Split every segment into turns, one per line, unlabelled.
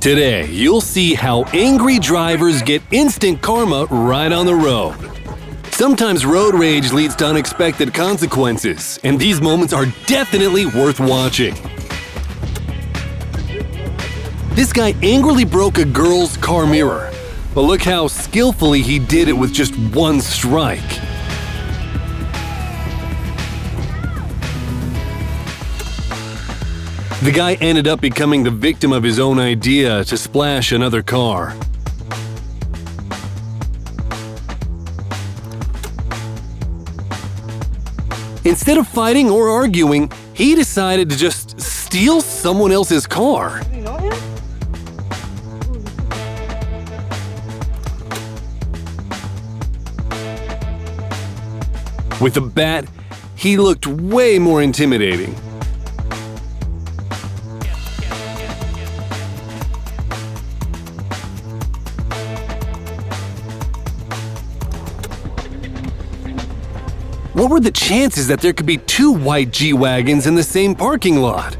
Today, you'll see how angry drivers get instant karma right on the road. Sometimes road rage leads to unexpected consequences, and these moments are definitely worth watching. This guy angrily broke a girl's car mirror, but look how skillfully he did it with just one strike. The guy ended up becoming the victim of his own idea to splash another car. Instead of fighting or arguing, he decided to just steal someone else's car. With a bat, he looked way more intimidating. What were the chances that there could be two white G-Wagons in the same parking lot?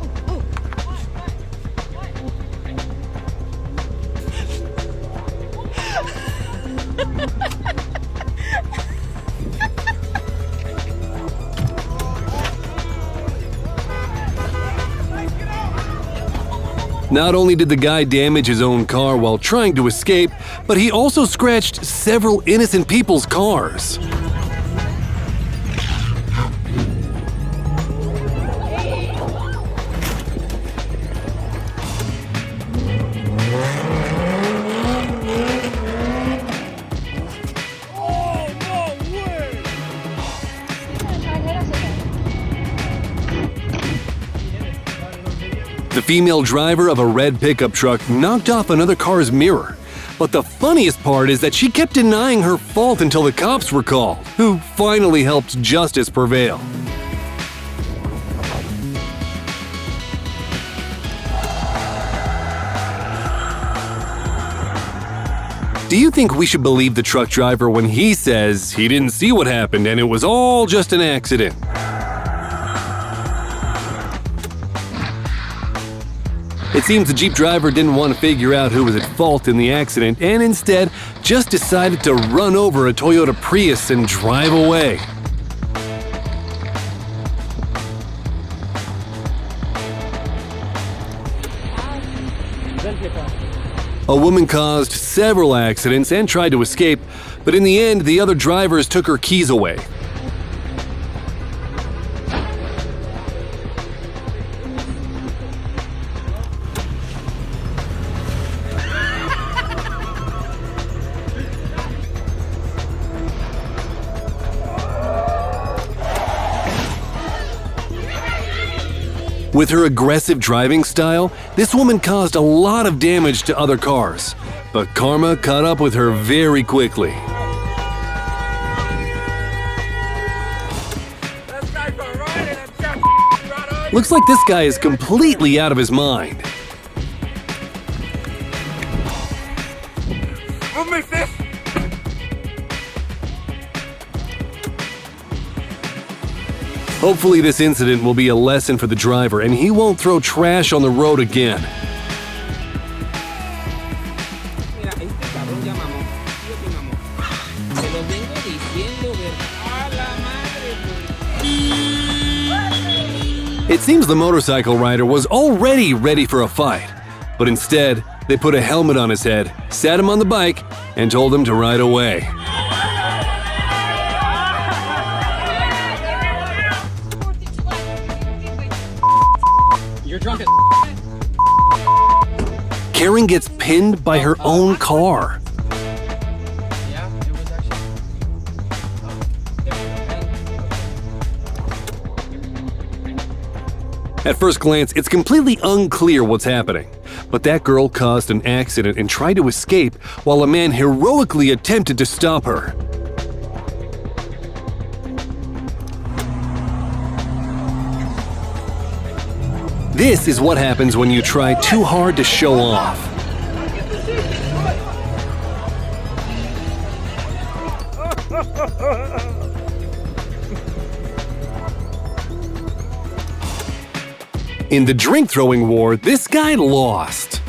Not only did the guy damage his own car while trying to escape, but he also scratched several innocent people's cars. The female driver of a red pickup truck knocked off another car's mirror. But the funniest part is that she kept denying her fault until the cops were called, who finally helped justice prevail. Do you think we should believe the truck driver when he says he didn't see what happened and it was all just an accident? It seems the Jeep driver didn't want to figure out who was at fault in the accident and instead just decided to run over a Toyota Prius and drive away. A woman caused several accidents and tried to escape, but in the end, the other drivers took her keys away. With her aggressive driving style, this woman caused a lot of damage to other cars, but karma caught up with her very quickly. Looks like this guy is completely out of his mind. Hopefully this incident will be a lesson for the driver and he won't throw trash on the road again. It seems the motorcycle rider was already ready for a fight, but instead they put a helmet on his head, sat him on the bike, and told him to ride away. Karen gets pinned by her own car. At first glance, it's completely unclear what's happening. But that girl caused an accident and tried to escape while a man heroically attempted to stop her. This is what happens when you try too hard to show off. In the drink-throwing war, this guy lost.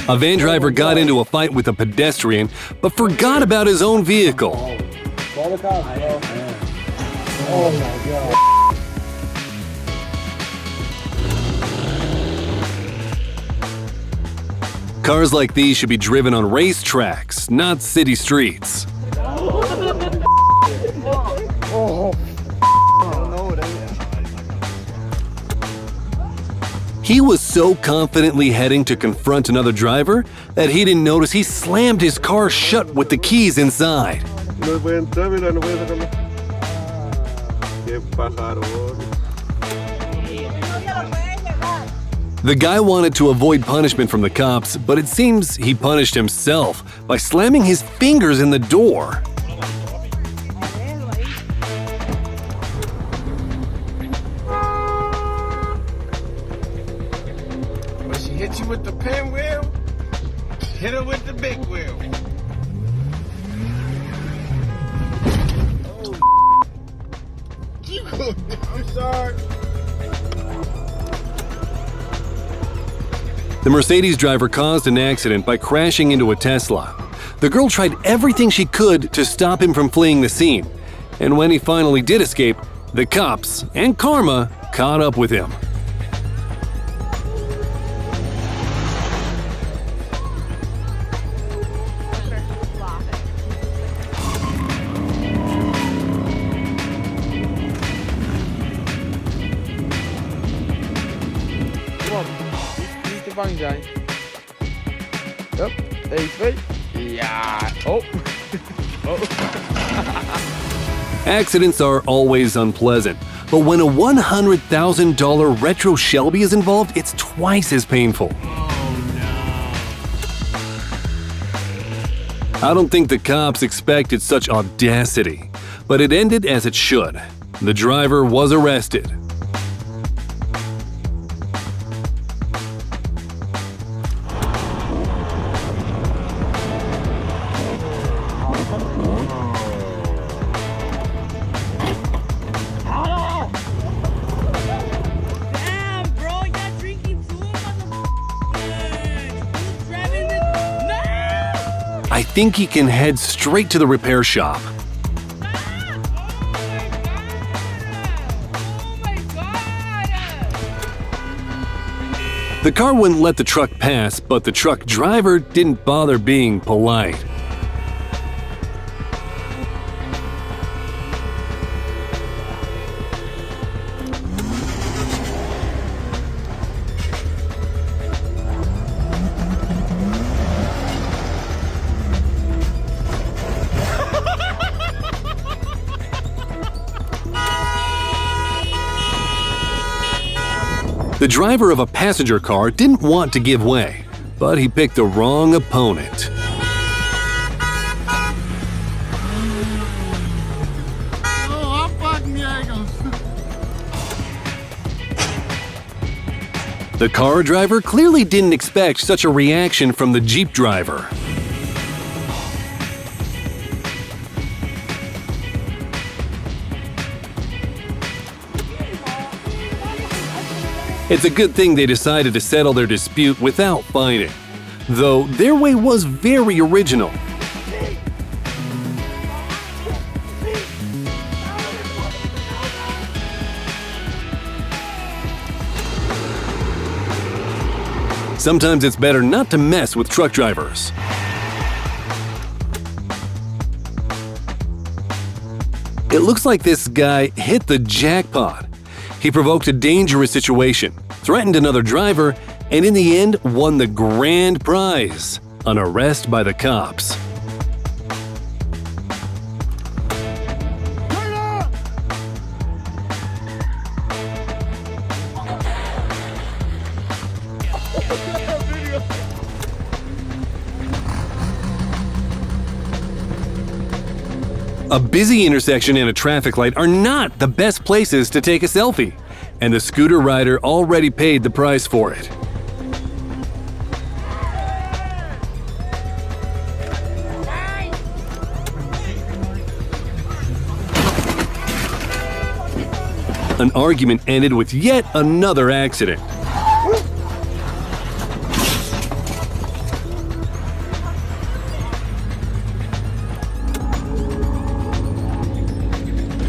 A van driver got into a fight with a pedestrian, but forgot about his own vehicle.
Call the cops, bro. Oh my God.
Cars like these should be driven on racetracks, not city streets. He was so confidently heading to confront another driver that he didn't notice he slammed his car shut with the keys inside. The guy wanted to avoid punishment from the cops, but it seems he punished himself by slamming his fingers in the door.
When she hit you with the pinwheel, hit her with the big wheel. Oh, I'm sorry.
The Mercedes driver caused an accident by crashing into a Tesla. The girl tried everything she could to stop him from fleeing the scene, and when he finally did escape, the cops and karma caught up with him.
Bang zijn. Hup, 1, 2. Ja. Oh. Oh.
Accidents are always unpleasant, but when a $100,000 retro Shelby is involved, it's twice as painful. I don't think the cops expected such audacity, but it ended as it should. The driver was arrested. I think he can head straight to the repair shop. The car wouldn't let the truck pass, but the truck driver didn't bother being polite. The driver of a passenger car didn't want to give way, but he picked the wrong opponent. The car driver clearly didn't expect such a reaction from the Jeep driver. It's a good thing they decided to settle their dispute without fighting, though their way was very original. Sometimes it's better not to mess with truck drivers. It looks like this guy hit the jackpot. He provoked a dangerous situation, threatened another driver, and in the end won the grand prize, an arrest by the cops. A busy intersection and a traffic light are not the best places to take a selfie, and the scooter rider already paid the price for it. An argument ended with yet another accident.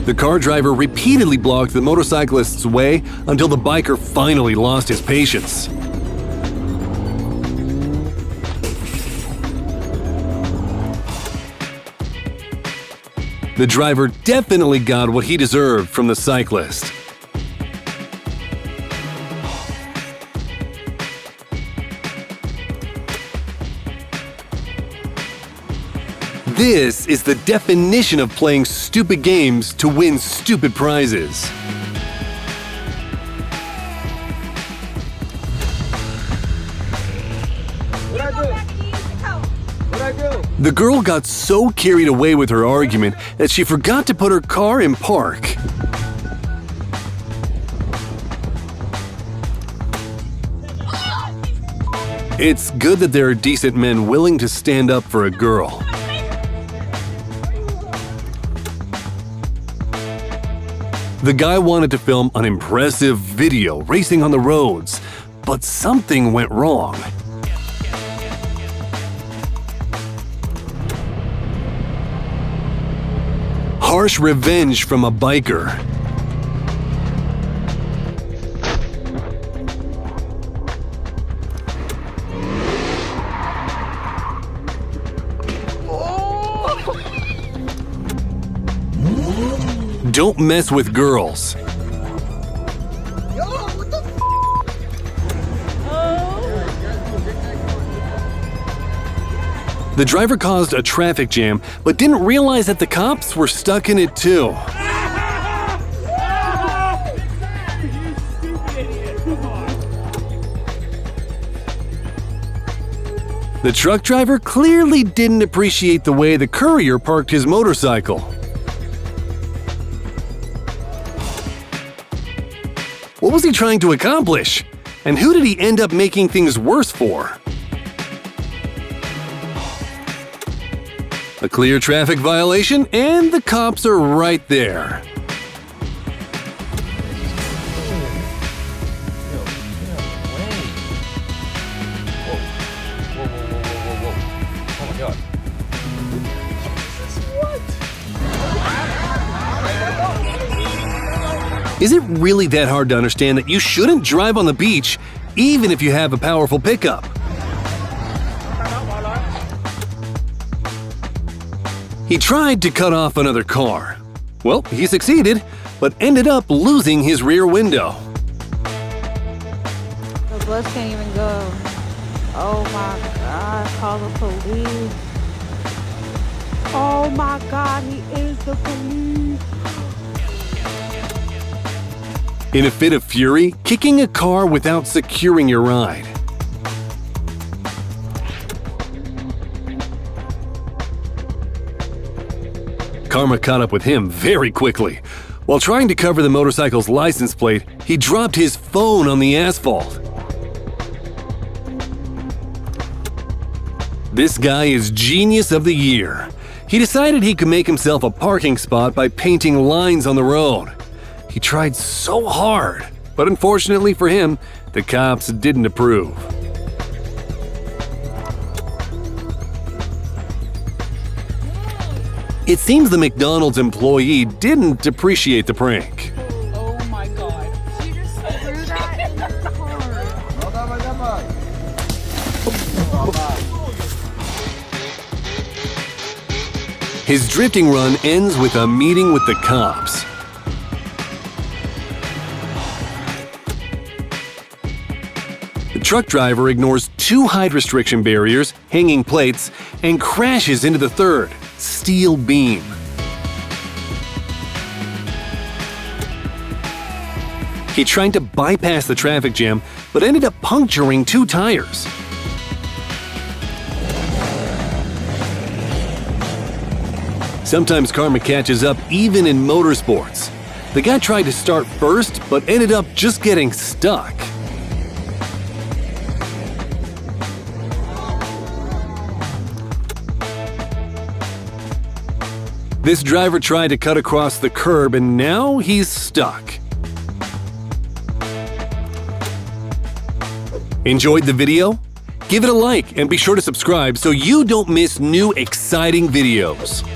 The car driver repeatedly blocked the motorcyclist's way until the biker finally lost his patience. The driver definitely got what he deserved from the cyclist. This is the definition of playing stupid games to win stupid prizes. The girl got so carried away with her argument that she forgot to put her car in park. It's good that there are decent men willing to stand up for a girl. The guy wanted to film an impressive video racing on the roads, but something went wrong. Harsh revenge from a biker. Don't mess with girls. The driver caused a traffic jam, but didn't realize that the cops were stuck in it too. The truck driver clearly didn't appreciate the way the courier parked his motorcycle. What was he trying to accomplish? And who did he end up making things worse for? A clear traffic violation, and the cops are right there. Is it really that hard to understand that you shouldn't drive on the beach, even if you have a powerful pickup? He tried to cut off another car. Well, he succeeded, but ended up losing his rear window.
The bus can't even go. Oh my God, call the police. Oh my God, he is the police.
In a fit of fury, kicking a car without securing your ride. Karma caught up with him very quickly. While trying to cover the motorcycle's license plate, he dropped his phone on the asphalt. This guy is Genius of the Year. He decided he could make himself a parking spot by painting lines on the road. He tried so hard, but unfortunately for him, the cops didn't approve. It seems the McDonald's employee didn't appreciate the prank.
Oh my God. She just threw that in the car.
His drifting run ends with a meeting with the cops. The truck driver ignores two height restriction barriers, hanging plates, and crashes into the third, steel beam. He tried to bypass the traffic jam, but ended up puncturing two tires. Sometimes karma catches up even in motorsports. The guy tried to start first, but ended up just getting stuck. This driver tried to cut across the curb and now he's stuck. Enjoyed the video? Give it a like and be sure to subscribe so you don't miss new exciting videos.